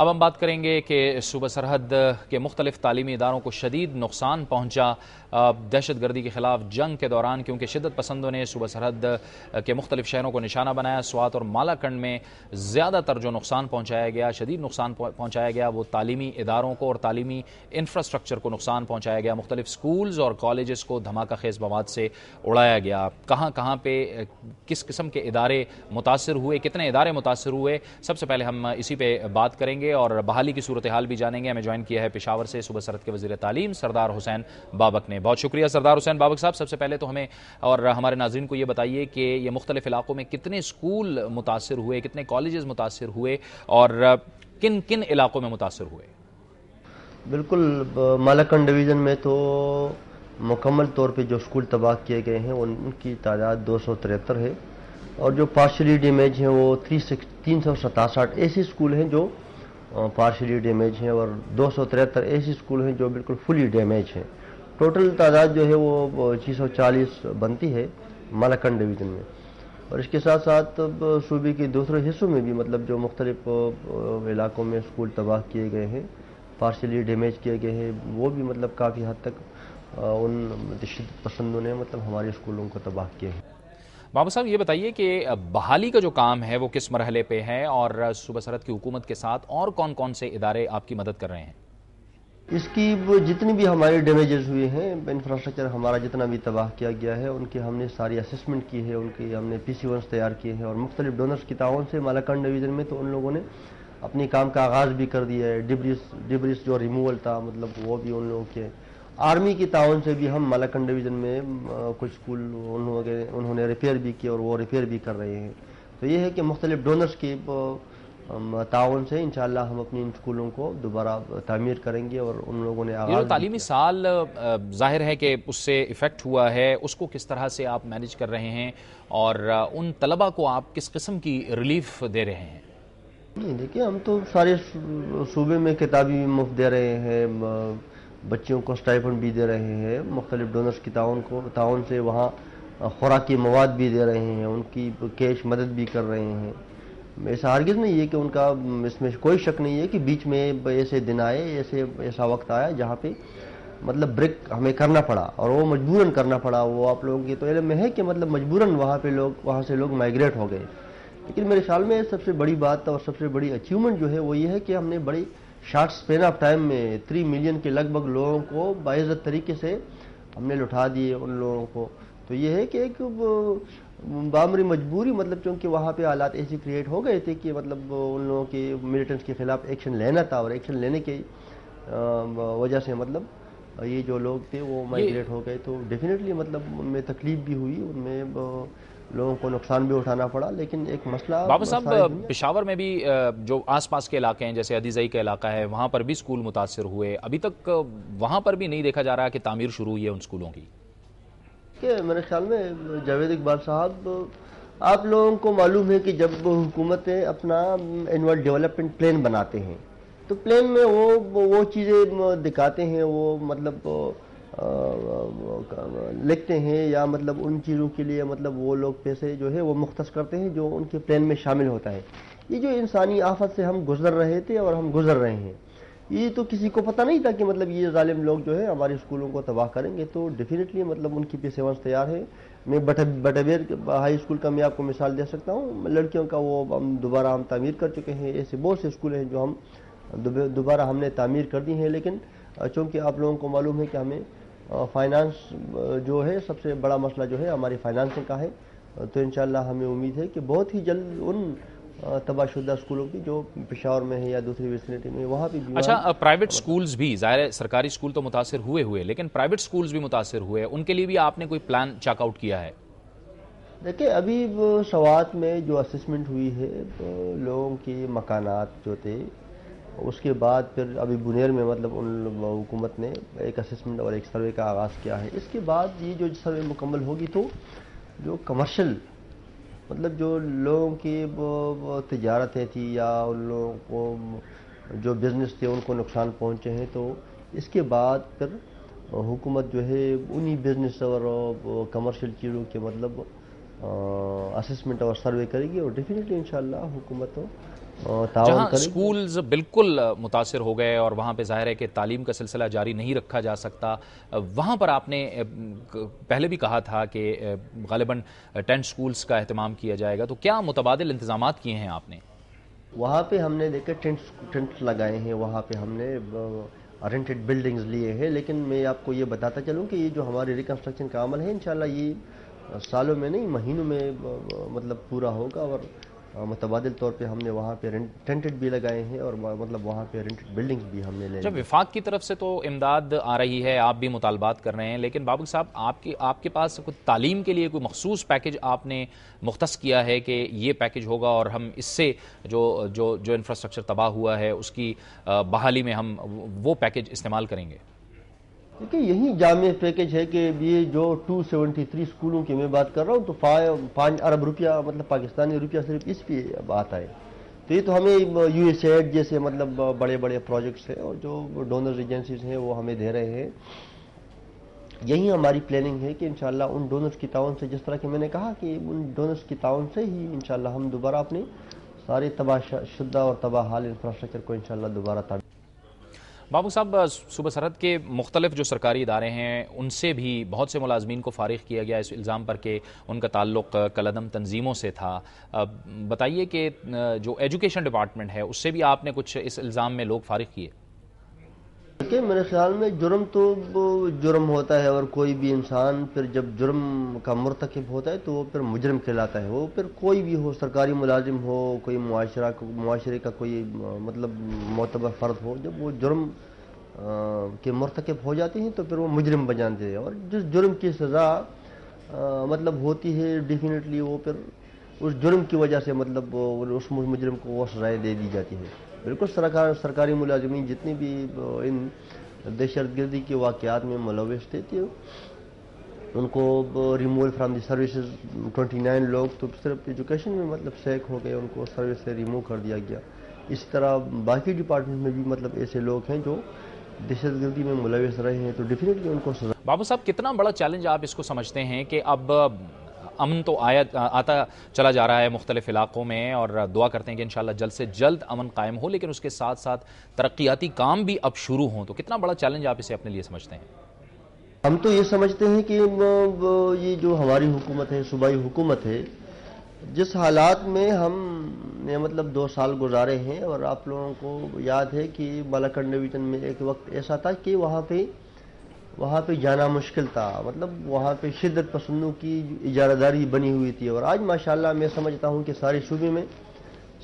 اب ہم بات کریں گے کہ صوبہ سرحد کے مختلف تعلیمی اداروں کو شدید نقصان پہنچا دہشت گردی کے خلاف جنگ کے دوران، کیونکہ شدت پسندوں نے صوبہ سرحد کے مختلف شہروں کو نشانہ بنایا۔ سوات اور مالاکنڈ میں زیادہ تر جو نقصان پہنچایا گیا، شدید نقصان پہنچایا گیا، وہ تعلیمی اداروں کو اور تعلیمی انفراسٹرکچر کو نقصان پہنچایا گیا۔ مختلف سکولز اور کالجز کو دھماکہ خیز مواد سے اڑایا گیا۔ کہاں کہاں پہ کس قسم کے ادارے متاثر ہوئے، کتنے ادارے متاثر ہوئے، سب سے پہلے ہم اسی پہ بات کریں گے اور بحالی کی صورتحال بھی جانیں گے۔ ہمیں جوائن کیا ہے پشاور سے صوبہ سرحد کے وزیر تعلیم سردار حسین بابک نے۔ بہت شکریہ سردار حسین بابک صاحب۔ سب سے پہلے تو ہمیں اور ہمارے ناظرین کو یہ بتائیے کہ یہ مختلف علاقوں میں کتنے اسکول متاثر ہوئے، کتنے کالجز متاثر ہوئے اور کن کن علاقوں میں متاثر ہوئے؟ بالکل، مالاکنڈ ڈویژن میں تو مکمل طور پہ جو اسکول تباہ کیے گئے ہیں ان کی تعداد 273 ہے، اور جو پارشلی ڈیمیج ہیں وہ 367 ایسے اسکول ہیں جو پارشلی ڈیمیج ہیں، اور 273 ایسے اسکول ہیں جو بالکل فلی ڈیمیج ہیں۔ ٹوٹل تعداد جو ہے وہ 640 بنتی ہے مالاکنڈ ڈویژن میں۔ اور اس کے ساتھ ساتھ صوبے کے دوسرے حصوں میں بھی مطلب جو مختلف علاقوں میں اسکول تباہ کیے گئے ہیں، پارشلی ڈیمیج کیے گئے ہیں، وہ بھی مطلب کافی حد تک ان شدت پسندوں نے مطلب ہمارے اسکولوں کو تباہ کیے ہیں۔ بابا صاحب یہ بتائیے کہ بحالی کا جو کام ہے وہ کس مرحلے پہ ہے، اور صوبہ سرحد کی حکومت کے ساتھ اور کون کون سے ادارے آپ کی مدد کر رہے ہیں؟ اس کی جتنی بھی ہماری ڈیمیجز ہوئے ہیں، انفراسٹرکچر ہمارا جتنا بھی تباہ کیا گیا ہے، ان کی ہم نے ساری اسسمنٹ کی ہے، ان کی ہم نے PC1 تیار کیے ہیں، اور مختلف ڈونرز کی تعاون سے مالاکنڈ ڈویژن میں تو ان لوگوں نے اپنی کام کا آغاز بھی کر دیا ہے۔ ڈبریز جو ریموول تھا مطلب وہ بھی ان لوگوں کے آرمی کی تعاون سے بھی ہم مالاکنڈ ڈویژن میں کچھ اسکول انہوں نے ریپیئر بھی کیے اور وہ ریپیئر بھی کر رہے ہیں۔ تو یہ ہے کہ مختلف ڈونرز کی تعاون سے انشاءاللہ ہم اپنی ان اسکولوں کو دوبارہ تعمیر کریں گے، اور ان لوگوں نے یہ جو تعلیمی سال ظاہر ہے کہ اس سے افیکٹ ہوا ہے، اس کو کس طرح سے آپ مینیج کر رہے ہیں اور ان طلبہ کو آپ کس قسم کی ریلیف دے رہے ہیں؟ دیکھیے، ہم تو سارے صوبے میں کتابیں بھی مفت دے رہے ہیں، بچوں کو اسٹائپنڈ بھی دے رہے ہیں، مختلف ڈونرز کی تعاون سے وہاں خوراکی مواد بھی دے رہے ہیں، ان کی کیش مدد بھی کر رہے ہیں۔ ایسا ہرگز نہیں ہے کہ ان کا اس میں کوئی شک نہیں ہے کہ بیچ میں ایسے دن آئے، ایسا وقت آیا جہاں پہ مطلب بریک ہمیں کرنا پڑا، اور وہ مجبوراً کرنا پڑا۔ وہ آپ لوگوں کی تو علم میں ہے کہ مطلب مجبوراً وہاں سے لوگ مائیگریٹ ہو گئے۔ لیکن میرے خیال میں سب سے بڑی بات اور سب سے بڑی اچیومنٹ جو ہے وہ یہ ہے کہ ہم نے بڑی شارٹ سپین آف ٹائم میں 3 ملین کے لگ بھگ لوگوں کو باعزت طریقے سے ہم نے لوٹا دیے ان لوگوں کو۔ تو یہ ہے کہ ایک بامری مجبوری، مطلب چونکہ وہاں پہ حالات ایسے کریٹ ہو گئے تھے کہ مطلب ان لوگوں کے ملیٹنٹس کے خلاف ایکشن لینا تھا، اور ایکشن لینے کی وجہ سے مطلب یہ جو لوگ تھے وہ مائیگریٹ ہو گئے۔ تو ڈیفینیٹلی مطلب ان میں تکلیف بھی ہوئی، ان میں لوگوں کو نقصان بھی اٹھانا پڑا، لیکن ایک مسئلہ بابا صاحب پشاور میں بھی جو آس پاس کے علاقے ہیں جیسے عدیزئی کا علاقہ ہے، وہاں پر بھی اسکول متاثر ہوئے، ابھی تک وہاں پر بھی نہیں دیکھا جا رہا کہ تعمیر شروع ہوئی ہے ان اسکولوں کی؟ کہ میرے خیال میں جاوید اقبال صاحب، آپ لوگوں کو معلوم ہے کہ جب حکومتیں اپنا اینول ڈیولپمنٹ پلان بناتے ہیں تو پلان میں وہ چیزیں دکھاتے ہیں، وہ مطلب لکھتے ہیں، یا مطلب ان چیزوں کے لیے مطلب وہ لوگ پیسے جو ہے وہ مختص کرتے ہیں جو ان کے پلان میں شامل ہوتا ہے۔ یہ جو انسانی آفت سے ہم گزر رہے تھے اور ہم گزر رہے ہیں، یہ تو کسی کو پتہ نہیں تھا کہ مطلب یہ ظالم لوگ جو ہے ہمارے اسکولوں کو تباہ کریں گے۔ تو ڈیفینیٹلی مطلب ان کی PC1 تیار ہے۔ میں بٹابیر ہائی اسکول کا میں آپ کو مثال دے سکتا ہوں، لڑکیوں کا وہ دوبارہ ہم تعمیر کر چکے ہیں۔ ایسے بہت سے اسکول ہیں جو ہم دوبارہ ہم نے تعمیر کر دی ہیں، لیکن چونکہ آپ لوگوں کو معلوم ہے کہ ہمیں فائنانس جو ہے سب سے بڑا مسئلہ جو ہے ہماری فائنانسنگ کا ہے، تو انشاءاللہ ہمیں امید ہے کہ بہت ہی جلد ان تباہ شدہ اسکولوں کی جو پشاور میں ہے یا دوسری ویسینٹی میں وہاں بھی اچھا، پرائیویٹ اسکولز بھی، ظاہر ہے سرکاری اسکول تو متاثر ہوئے لیکن پرائیویٹ اسکولز بھی متاثر ہوئے، ان کے لیے بھی آپ نے کوئی پلان چیک آؤٹ کیا ہے؟ دیکھیں، ابھی سوات میں جو اسسمنٹ ہوئی ہے لوگوں کی مکانات جو تھے، اس کے بعد پھر ابھی بنیر میں مطلب ان حکومت نے ایک اسسمنٹ اور ایک سروے کا آغاز کیا ہے۔ اس کے بعد یہ جو سروے مکمل ہوگی تو جو کمرشل مطلب جو لوگوں کی تجارتیں تھیں یا ان لوگوں کو جو بزنس تھے ان کو نقصان پہنچے ہیں، تو اس کے بعد پھر حکومت جو ہے انہی بزنس اور کمرشل چیزوں کے مطلب اسسمنٹ اور سروے کرے گی، اور ڈیفینیٹلی انشاءاللہ حکومت تعاون جہاں کریں. اسکولز بالکل متاثر ہو گئے اور وہاں پہ ظاہر ہے کہ تعلیم کا سلسلہ جاری نہیں رکھا جا سکتا، وہاں پر آپ نے پہلے بھی کہا تھا کہ غالباً ٹینٹ اسکولز کا اہتمام کیا جائے گا، تو کیا متبادل انتظامات کیے ہیں آپ نے؟ وہاں پہ ہم نے دیکھا ٹینٹ لگائے ہیں، وہاں پہ ہم نے رینٹڈ بلڈنگز لیے ہیں، لیکن میں آپ کو یہ بتاتا چلوں کہ یہ جو ہمارے ریکنسٹرکشن کا عمل ہے انشاءاللہ یہ سالوں میں نہیں مہینوں میں مطلب پورا ہوگا، اور متبادل طور پہ ہم نے وہاں پہ ٹینٹڈ بھی لگائے ہیں اور مطلب وہاں پہ رینٹڈ بلڈنگز بھی ہم نے لے جب لی. وفاق کی طرف سے تو امداد آ رہی ہے، آپ بھی مطالبات کر رہے ہیں، لیکن بابک صاحب آپ کے پاس کوئی تعلیم کے لیے کوئی مخصوص پیکج آپ نے مختص کیا ہے کہ یہ پیکج ہوگا اور ہم اس سے جو انفراسٹرکچر تباہ ہوا ہے اس کی بحالی میں ہم وہ پیکج استعمال کریں گے؟ دیکھیے یہی جامع پیکج ہے کہ یہ جو 273 اسکولوں کی میں بات کر رہا ہوں تو 5 ارب روپیہ مطلب پاکستانی روپیہ صرف اس پہ آتا ہے. تو یہ تو ہمیں یو ایس ایڈ جیسے مطلب بڑے بڑے پروجیکٹس ہیں اور جو ڈونرز ایجنسیز ہیں وہ ہمیں دے رہے ہیں. یہی ہماری پلاننگ ہے کہ انشاءاللہ ان ڈونرز کی تعاون سے، جس طرح کہ میں نے کہا کہ ان ڈونرز کی تعاون سے ہی انشاءاللہ ہم دوبارہ اپنے سارے تباہ شدہ اور تباہ حال انفراسٹرکچر کو انشاءاللہ دوبارہ تعمیر. بابک صاحب، صوبہ سرحد کے مختلف جو سرکاری ادارے ہیں ان سے بھی بہت سے ملازمین کو فارغ کیا گیا اس الزام پر کہ ان کا تعلق کالعدم تنظیموں سے تھا. بتائیے کہ جو ایجوکیشن ڈپارٹمنٹ ہے اس سے بھی آپ نے کچھ اس الزام میں لوگ فارغ کیے؟ کہ میرے خیال میں جرم تو جرم ہوتا ہے، اور کوئی بھی انسان پھر جب جرم کا مرتکب ہوتا ہے تو وہ پھر مجرم کہلاتا ہے. وہ پھر کوئی بھی ہو، سرکاری ملازم ہو، کوئی معاشرے کا کوئی مطلب معتبر فرد ہو، جب وہ جرم کے مرتکب ہو جاتے ہیں تو پھر وہ مجرم بن جاتے ہیں. اور جس جرم کی سزا مطلب ہوتی ہے ڈیفینیٹلی وہ پھر اس جرم کی وجہ سے مطلب اس مجرم کو وہ سزائیں دے دی جاتی ہے. بالکل سرکاری ملازمین جتنی بھی ان دہشت گردی کے واقعات میں ملوث تھے ان کو ریموو فرام دی سروسز 29 لوگ تو صرف ایجوکیشن میں مطلب سیک ہو گئے، ان کو سروس سے ریموو کر دیا گیا. اس طرح باقی ڈپارٹمنٹ میں بھی مطلب ایسے لوگ ہیں جو دہشت گردی میں ملوث رہے ہیں تو ڈیفینیٹلی ان کو سزا. بابو صاحب، کتنا بڑا چیلنج آپ اس کو سمجھتے ہیں کہ اب امن تو آتا چلا جا رہا ہے مختلف علاقوں میں، اور دعا کرتے ہیں کہ انشاءاللہ جلد سے جلد امن قائم ہو، لیکن اس کے ساتھ ساتھ ترقیاتی کام بھی اب شروع ہوں، تو کتنا بڑا چیلنج آپ اسے اپنے لیے سمجھتے ہیں؟ ہم تو یہ سمجھتے ہیں کہ یہ جو ہماری حکومت ہے، صوبائی حکومت ہے، جس حالات میں ہم نے مطلب 2 سال گزارے ہیں، اور آپ لوگوں کو یاد ہے کہ بالاکنڈ ڈویژن میں ایک وقت ایسا تھا کہ وہاں پہ جانا مشکل تھا، مطلب وہاں پہ شدت پسندوں کی اجارہ داری بنی ہوئی تھی. اور آج ماشاءاللہ میں سمجھتا ہوں کہ سارے صوبے میں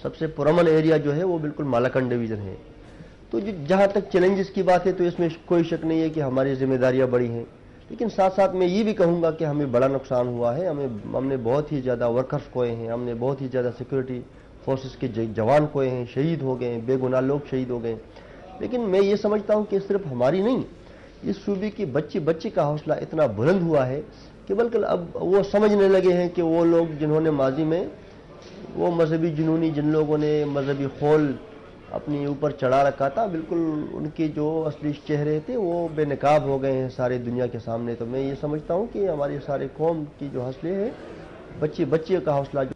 سب سے پرامن ایریا جو ہے وہ بالکل بالاکنڈ ڈویژن ہے. تو جہاں تک چیلنجز کی بات ہے تو اس میں کوئی شک نہیں ہے کہ ہماری ذمہ داریاں بڑی ہیں، لیکن ساتھ ساتھ میں یہ بھی کہوں گا کہ ہمیں بڑا نقصان ہوا ہے. ہم نے بہت ہی زیادہ ورکرز کھوئے ہیں، ہم نے بہت ہی زیادہ سیکورٹی فورسز کے جوان کھوئے ہیں، شہید ہو گئے ہیں، بے گناہ لوگ شہید ہو گئے. لیکن میں یہ سمجھتا ہوں کہ صرف ہماری نہیں، اس صوبے کے بچے کا حوصلہ اتنا بلند ہوا ہے کہ بلکہ اب وہ سمجھنے لگے ہیں کہ وہ لوگ جنہوں نے ماضی میں وہ مذہبی جنونی، جن لوگوں نے مذہبی خول اپنی اوپر چڑھا رکھا تھا، بالکل ان کے جو اصلی چہرے تھے وہ بے نقاب ہو گئے ہیں سارے دنیا کے سامنے. تو میں یہ سمجھتا ہوں کہ ہماری سارے قوم کی جو حوصلے ہیں، بچے کا حوصلہ جو.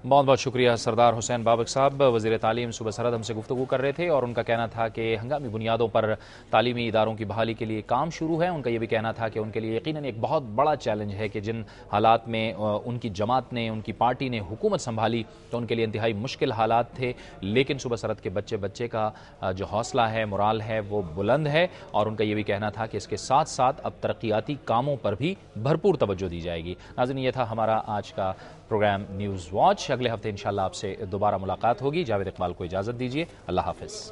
بہت بہت شکریہ سردار حسین بابک صاحب، وزیر تعلیم صوبہ سرحد، ہم سے گفتگو کر رہے تھے، اور ان کا کہنا تھا کہ ہنگامی بنیادوں پر تعلیمی اداروں کی بحالی کے لیے کام شروع ہے. ان کا یہ بھی کہنا تھا کہ ان کے لیے یقیناً ایک بہت بڑا چیلنج ہے کہ جن حالات میں ان کی جماعت نے، ان کی پارٹی نے حکومت سنبھالی تو ان کے لیے انتہائی مشکل حالات تھے، لیکن صوبہ سرحد کے بچے کا جو حوصلہ ہے، مورال ہے، وہ بلند ہے. اور ان کا یہ بھی کہنا تھا کہ اس کے ساتھ ساتھ اب ترقیاتی کاموں پر بھی بھرپور توجہ دی جائے گی. ناظرین، یہ تھا ہمارا آج کا پروگرام نیوز واچ. اگلے ہفتے انشاءاللہ آپ سے دوبارہ ملاقات ہوگی. جاوید اقبال کو اجازت دیجیے. اللہ حافظ.